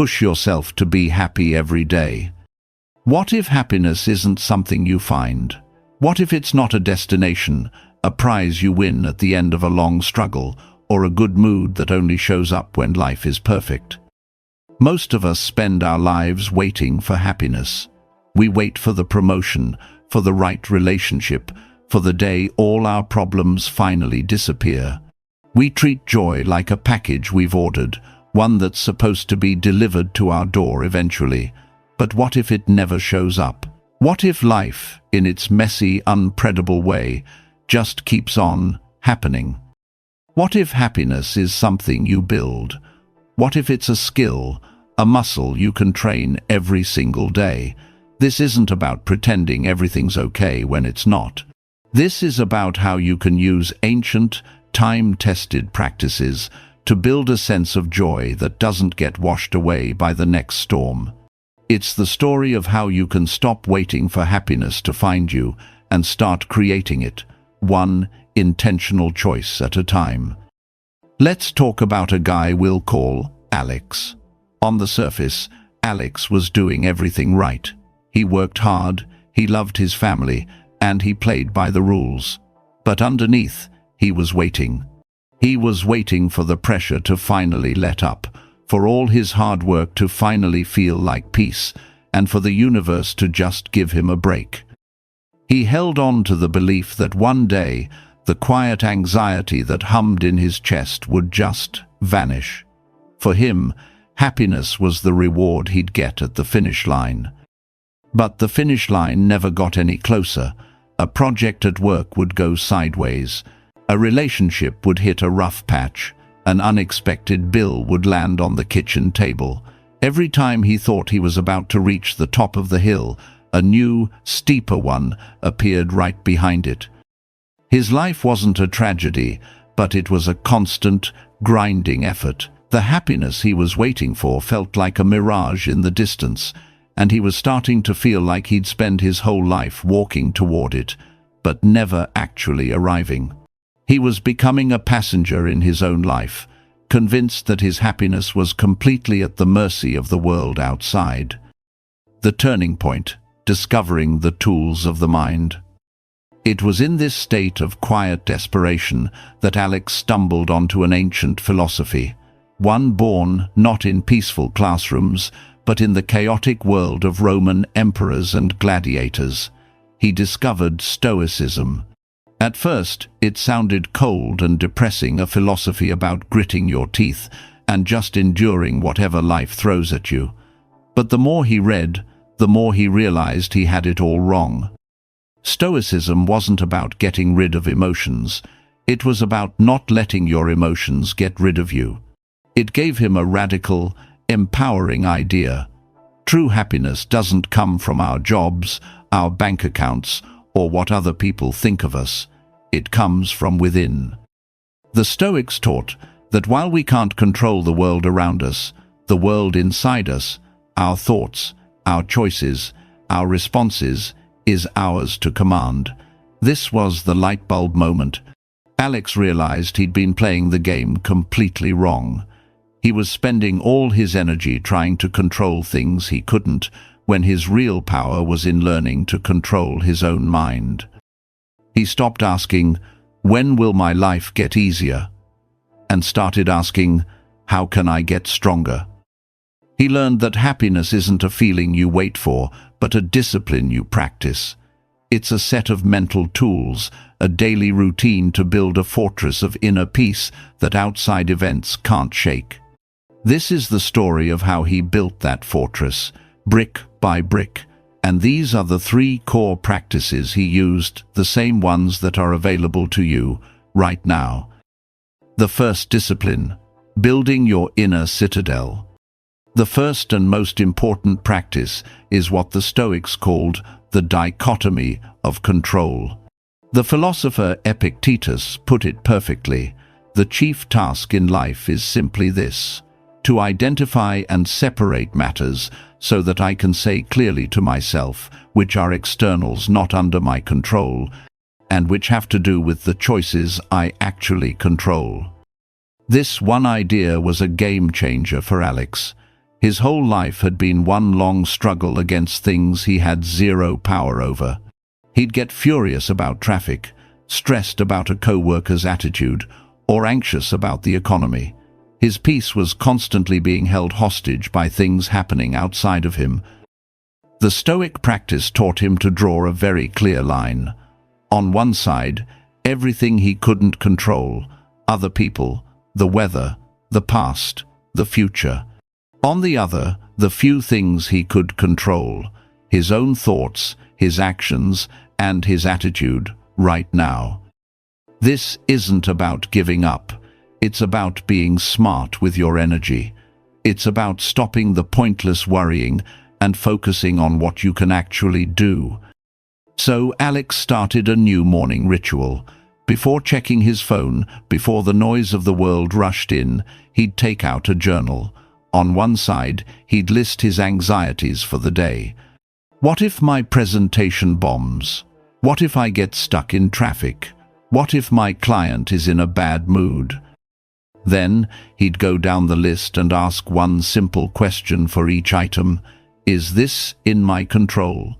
push yourself to be happy every day. What if happiness isn't something you find? What if it's not a destination, a prize you win at the end of a long struggle, or a good mood that only shows up when life is perfect? Most of us spend our lives waiting for happiness. We wait for the promotion, for the right relationship, for the day all our problems finally disappear. We treat joy like a package we've ordered, one that's supposed to be delivered to our door eventually. But what if it never shows up? What if life, in its messy, unpredictable way, just keeps on happening? What if happiness is something you build? What if it's a skill, a muscle you can train every single day? This isn't about pretending everything's okay when it's not. This is about how you can use ancient, time-tested practices to build a sense of joy that doesn't get washed away by the next storm. It's the story of how you can stop waiting for happiness to find you and start creating it, one intentional choice at a time. Let's talk about a guy we'll call Alex. On the surface, Alex was doing everything right. He worked hard, he loved his family, and he played by the rules. But underneath, he was waiting. He was waiting for the pressure to finally let up, for all his hard work to finally feel like peace, and for the universe to just give him a break. He held on to the belief that one day, the quiet anxiety that hummed in his chest would just vanish. For him, happiness was the reward he'd get at the finish line. But the finish line never got any closer. A project at work would go sideways. A relationship would hit a rough patch. An unexpected bill would land on the kitchen table. Every time he thought he was about to reach the top of the hill, a new, steeper one appeared right behind it. His life wasn't a tragedy, but it was a constant, grinding effort. The happiness he was waiting for felt like a mirage in the distance, and he was starting to feel like he'd spend his whole life walking toward it, but never actually arriving. He was becoming a passenger in his own life, convinced that his happiness was completely at the mercy of the world outside. The turning point, discovering the tools of the mind. It was in this state of quiet desperation that Alex stumbled onto an ancient philosophy, one born not in peaceful classrooms, but in the chaotic world of Roman emperors and gladiators. He discovered Stoicism. At first, it sounded cold and depressing, a philosophy about gritting your teeth and just enduring whatever life throws at you. But the more he read, the more he realized he had it all wrong. Stoicism wasn't about getting rid of emotions. It was about not letting your emotions get rid of you. It gave him a radical, empowering idea. True happiness doesn't come from our jobs, our bank accounts, or what other people think of us. It comes from within. The Stoics taught that while we can't control the world around us, the world inside us, our thoughts, our choices, our responses, is ours to command. This was the light bulb moment. Alex realized he'd been playing the game completely wrong. He was spending all his energy trying to control things he couldn't, when his real power was in learning to control his own mind. He stopped asking, "When will my life get easier?" and started asking, "How can I get stronger?" He learned that happiness isn't a feeling you wait for, but a discipline you practice. It's a set of mental tools, a daily routine to build a fortress of inner peace that outside events can't shake. This is the story of how he built that fortress, brick by brick, and these are the 3 core practices he used, the same ones that are available to you right now. The first discipline, building your inner citadel. The first and most important practice is what the Stoics called the dichotomy of control. The philosopher Epictetus put it perfectly. The chief task in life is simply this: to identify and separate matters so that I can say clearly to myself which are externals not under my control and which have to do with the choices I actually control. This one idea was a game changer for Alex. His whole life had been one long struggle against things he had zero power over. He'd get furious about traffic, stressed about a co-worker's attitude, or anxious about the economy. His peace was constantly being held hostage by things happening outside of him. The Stoic practice taught him to draw a very clear line. On one side, everything he couldn't control, other people, the weather, the past, the future. On the other, the few things he could control, his own thoughts, his actions, and his attitude right now. This isn't about giving up. It's about being smart with your energy. It's about stopping the pointless worrying and focusing on what you can actually do. So Alex started a new morning ritual. Before checking his phone, before the noise of the world rushed in, he'd take out a journal. On one side, he'd list his anxieties for the day. What if my presentation bombs? What if I get stuck in traffic? What if my client is in a bad mood? Then he'd go down the list and ask one simple question for each item. Is this in my control?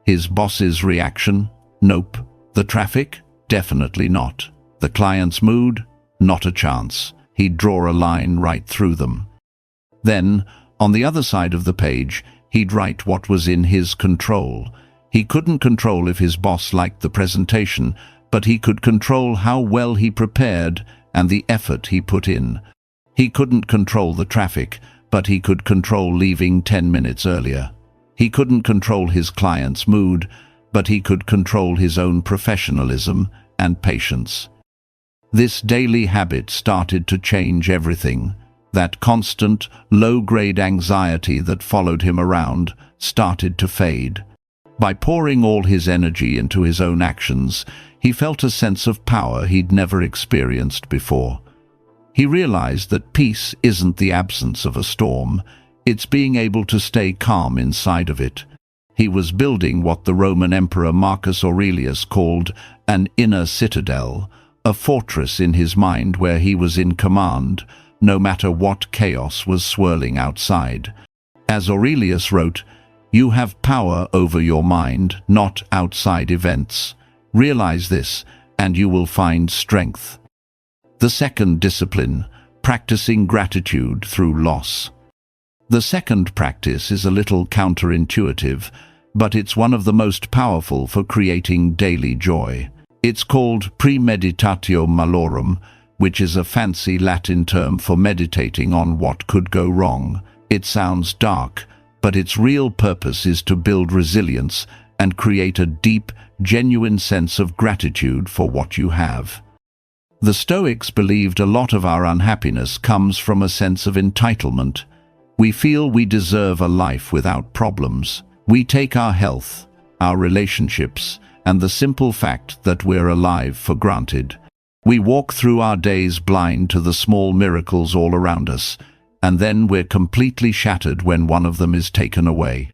His boss's reaction? Nope. The traffic? Definitely not. The client's mood? Not a chance. He'd draw a line right through them. Then, on the other side of the page, he'd write what was in his control. He couldn't control if his boss liked the presentation, but he could control how well he prepared and the effort he put in. He couldn't control the traffic, but he could control leaving 10 minutes earlier. He couldn't control his client's mood, but he could control his own professionalism and patience. This daily habit started to change everything. That constant, low-grade anxiety that followed him around started to fade. By pouring all his energy into his own actions, he felt a sense of power he'd never experienced before. He realized that peace isn't the absence of a storm, it's being able to stay calm inside of it. He was building what the Roman Emperor Marcus Aurelius called an inner citadel, a fortress in his mind where he was in command, no matter what chaos was swirling outside. As Aurelius wrote, "You have power over your mind, not outside events. Realize this, and you will find strength." The second discipline, practicing gratitude through loss. The second practice is a little counterintuitive, but it's one of the most powerful for creating daily joy. It's called premeditatio malorum, which is a fancy Latin term for meditating on what could go wrong. It sounds dark, but its real purpose is to build resilience and create a deep, genuine sense of gratitude for what you have. The Stoics believed a lot of our unhappiness comes from a sense of entitlement. We feel we deserve a life without problems. We take our health, our relationships, and the simple fact that we're alive for granted. We walk through our days blind to the small miracles all around us, and then we're completely shattered when one of them is taken away.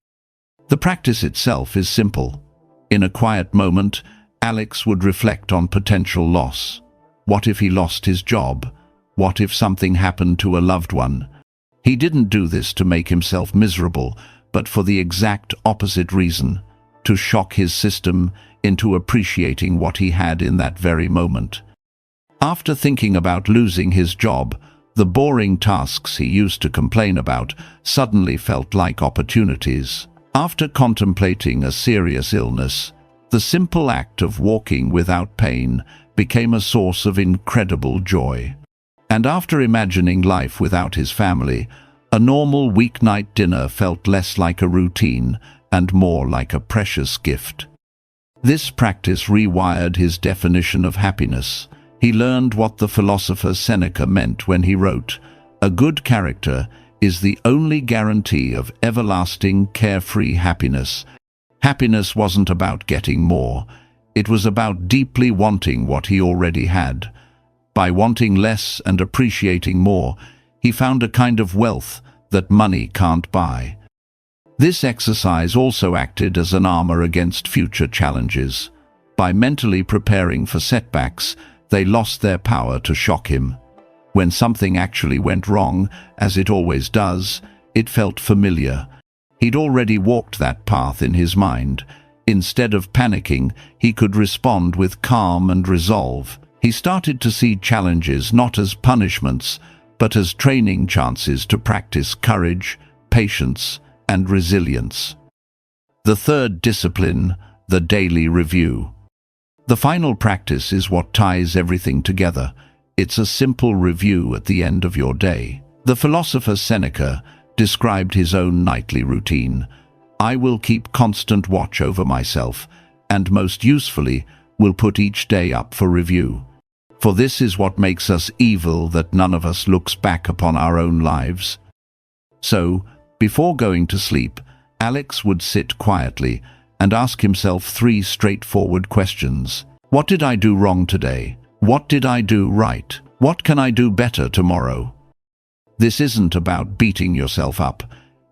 The practice itself is simple. In a quiet moment, Alex would reflect on potential loss. What if he lost his job? What if something happened to a loved one? He didn't do this to make himself miserable, but for the exact opposite reason, to shock his system into appreciating what he had in that very moment. After thinking about losing his job, the boring tasks he used to complain about suddenly felt like opportunities. After contemplating a serious illness, the simple act of walking without pain became a source of incredible joy. And after imagining life without his family, a normal weeknight dinner felt less like a routine and more like a precious gift. This practice rewired his definition of happiness. He learned what the philosopher Seneca meant when he wrote, "A good character is the only guarantee of everlasting, carefree happiness." Happiness wasn't about getting more. It was about deeply wanting what he already had. By wanting less and appreciating more, he found a kind of wealth that money can't buy. This exercise also acted as an armor against future challenges. By mentally preparing for setbacks, they lost their power to shock him. When something actually went wrong, as it always does, It felt familiar. He'd already walked that path in his mind. Instead of panicking, he could respond with calm and resolve. He started to see challenges not as punishments, but as training chances to practice courage, patience, and resilience. The third discipline, the daily review. The final practice is what ties everything together. It's a simple review at the end of your day. The philosopher Seneca described his own nightly routine. I will keep constant watch over myself, and most usefully, will put each day up for review. For this is what makes us evil, that none of us looks back upon our own lives. So, before going to sleep, Alex would sit quietly and ask himself 3 straightforward questions. What did I do wrong today? What did I do right? What can I do better tomorrow? This isn't about beating yourself up.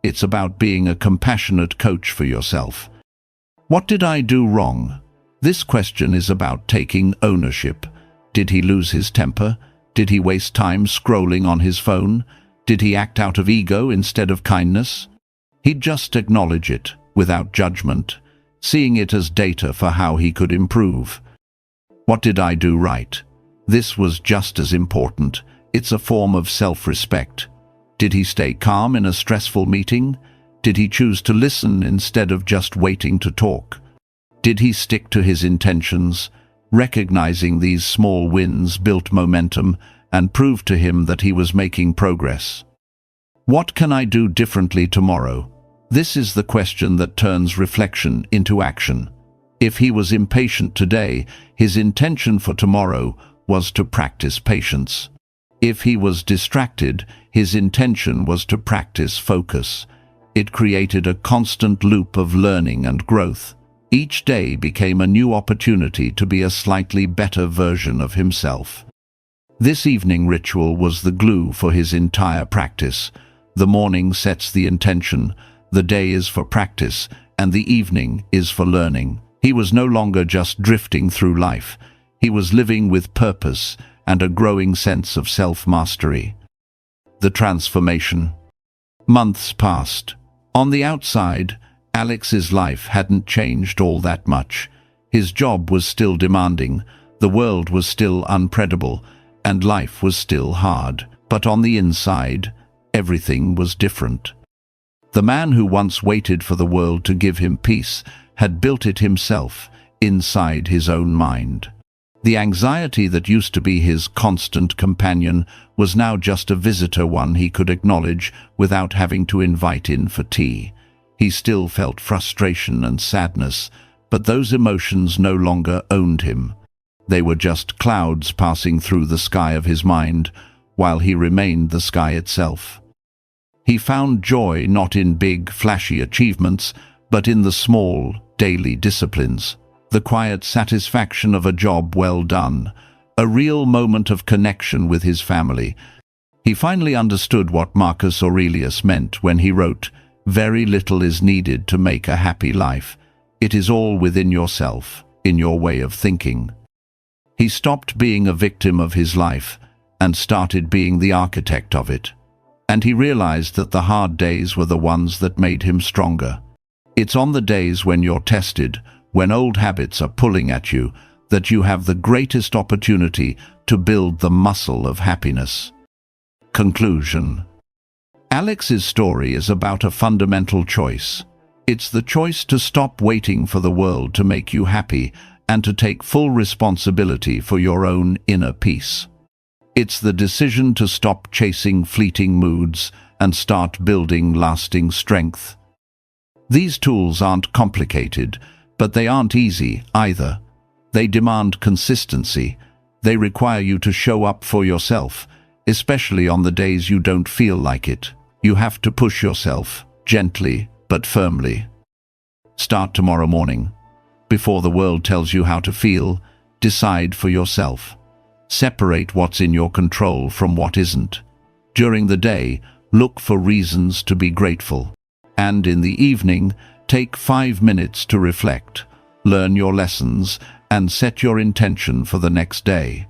It's about being a compassionate coach for yourself. What did I do wrong? This question is about taking ownership. Did he lose his temper? Did he waste time scrolling on his phone? Did he act out of ego instead of kindness? He'd just acknowledge it, without judgment, seeing it as data for how he could improve. What did I do right? This was just as important. It's a form of self-respect. Did he stay calm in a stressful meeting? Did he choose to listen instead of just waiting to talk? Did he stick to his intentions? Recognizing these small wins built momentum and proved to him that he was making progress. What can I do differently tomorrow? This is the question that turns reflection into action. If he was impatient today, his intention for tomorrow was to practice patience. If he was distracted, his intention was to practice focus. It created a constant loop of learning and growth. Each day became a new opportunity to be a slightly better version of himself. This evening ritual was the glue for his entire practice. The morning sets the intention, the day is for practice, and the evening is for learning. He was no longer just drifting through life. He was living with purpose and a growing sense of self-mastery. The transformation. Months passed. On the outside, Alex's life hadn't changed all that much. His job was still demanding, the world was still unpredictable, and life was still hard. But on the inside, everything was different. The man who once waited for the world to give him peace had built it himself, inside his own mind. The anxiety that used to be his constant companion was now just a visitor, one he could acknowledge without having to invite in for tea. He still felt frustration and sadness, but those emotions no longer owned him. They were just clouds passing through the sky of his mind, while he remained the sky itself. He found joy not in big, flashy achievements, but in the small, daily disciplines. The quiet satisfaction of a job well done, a real moment of connection with his family. He finally understood what Marcus Aurelius meant when he wrote, "Very little is needed to make a happy life. It is all within yourself, in your way of thinking." He stopped being a victim of his life and started being the architect of it. And he realized that the hard days were the ones that made him stronger. It's on the days when you're tested, when old habits are pulling at you, that you have the greatest opportunity to build the muscle of happiness. Conclusion. Alex's story is about a fundamental choice. It's the choice to stop waiting for the world to make you happy and to take full responsibility for your own inner peace. It's the decision to stop chasing fleeting moods and start building lasting strength. These tools aren't complicated, but they aren't easy either. They demand consistency. They require you to show up for yourself, especially on the days you don't feel like it. You have to push yourself, gently but firmly. Start tomorrow morning. Before the world tells you how to feel, decide for yourself. Separate what's in your control from what isn't. During the day, look for reasons to be grateful. And in the evening, take 5 minutes to reflect, learn your lessons, and set your intention for the next day.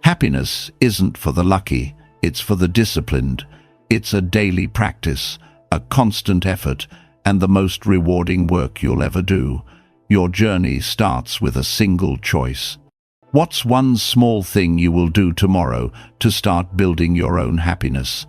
Happiness isn't for the lucky, it's for the disciplined. It's a daily practice, a constant effort, and the most rewarding work you'll ever do. Your journey starts with a single choice. What's one small thing you will do tomorrow to start building your own happiness?